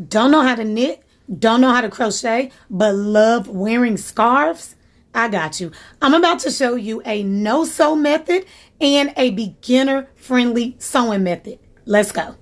don't know how to knit, don't know how to crochet, but love wearing scarves? I got you. I'm about to show you a no-sew method and a beginner-friendly sewing method. Let's go.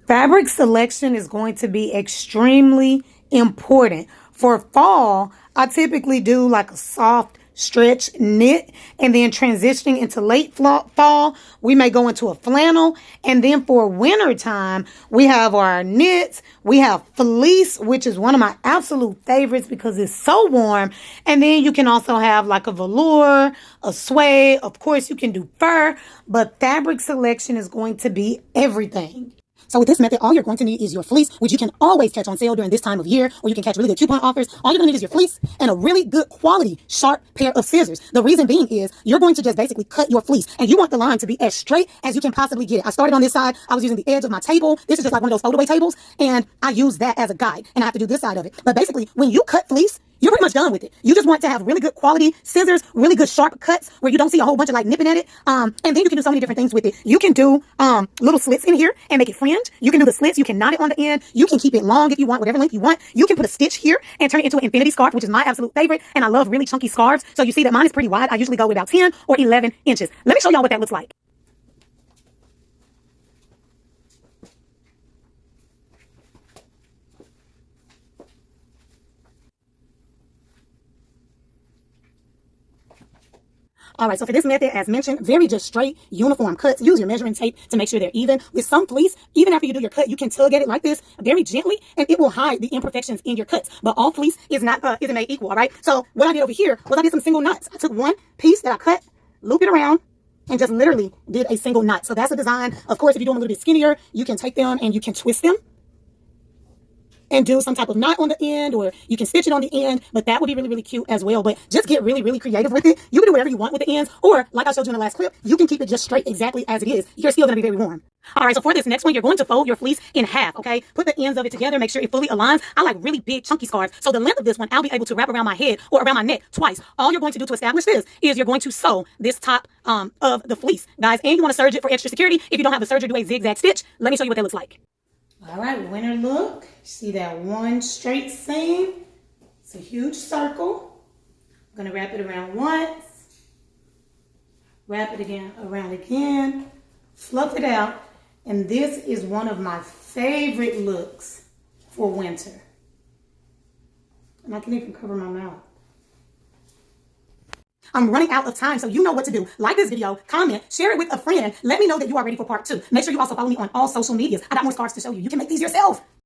Fabric selection is going to be extremely important. For fall, I typically do like a soft stretch knit, and then transitioning into late fall, we may go into a flannel. And then for winter time, we have our knits. We have fleece, which is one of my absolute favorites because it's so warm. And then you can also have like a velour, a suede. Of course, you can do fur, but fabric selection is going to be everything. So with this method, all you're going to need is your fleece, which you can always catch on sale during this time of year, or you can catch really good coupon offers. All you're going to need is your fleece and a really good quality, sharp pair of scissors. The reason being is you're going to just basically cut your fleece, and you want the line to be as straight as you can possibly get it. I started on this side. I was using the edge of my table. This is just like one of those fold-away tables, and I use that as a guide, and I have to do this side of it. But basically, when you cut fleece, you're pretty much done with it. You just want to have really good quality scissors, really good sharp cuts where you don't see a whole bunch of like nipping at it. And then you can do so many different things with it. You can do little slits in here and make it fringe. You can do the slits. You can knot it on the end. You can keep it long if you want, whatever length you want. You can put a stitch here and turn it into an infinity scarf, which is my absolute favorite. And I love really chunky scarves. So you see that mine is pretty wide. I usually go with about 10 or 11 inches. Let me show y'all what that looks like. All right, so for this method, as mentioned, very just straight, uniform cuts. Use your measuring tape to make sure they're even. With some fleece, even after you do your cut, you can tug at it like this very gently, and it will hide the imperfections in your cuts. But all fleece isn't made equal, all right? So what I did over here was I did some single knots. I took one piece that I cut, loop it around, and just literally did a single knot. So that's a design. Of course, if you're doing a little bit skinnier, you can take them and you can twist them and do some type of knot on the end, or you can stitch it on the end, but that would be really, really cute as well. But just get really, really creative with it. You can do whatever you want with the ends, or like I showed you in the last clip, you can keep it just straight exactly as it is. You're still going to be very warm. All right, so for this next one, you're going to fold your fleece in half, okay? Put the ends of it together, make sure it fully aligns. I like really big, chunky scarves, so the length of this one, I'll be able to wrap around my head or around my neck twice. All you're going to do to establish this is you're going to sew this top of the fleece, guys, and you want to serge it for extra security. If you don't have the serger, do a zigzag stitch. Let me show you what that looks like. All right, winter look. See that one straight seam? It's a huge circle. I'm gonna wrap it around once, wrap it again, around again, fluff it out, and this is one of my favorite looks for winter. And I can even cover my mouth. I'm running out of time, so you know what to do. Like this video, comment, share it with a friend. Let me know that you are ready for part 2. Make sure you also follow me on all social medias. I got more scarves to show you. You can make these yourself.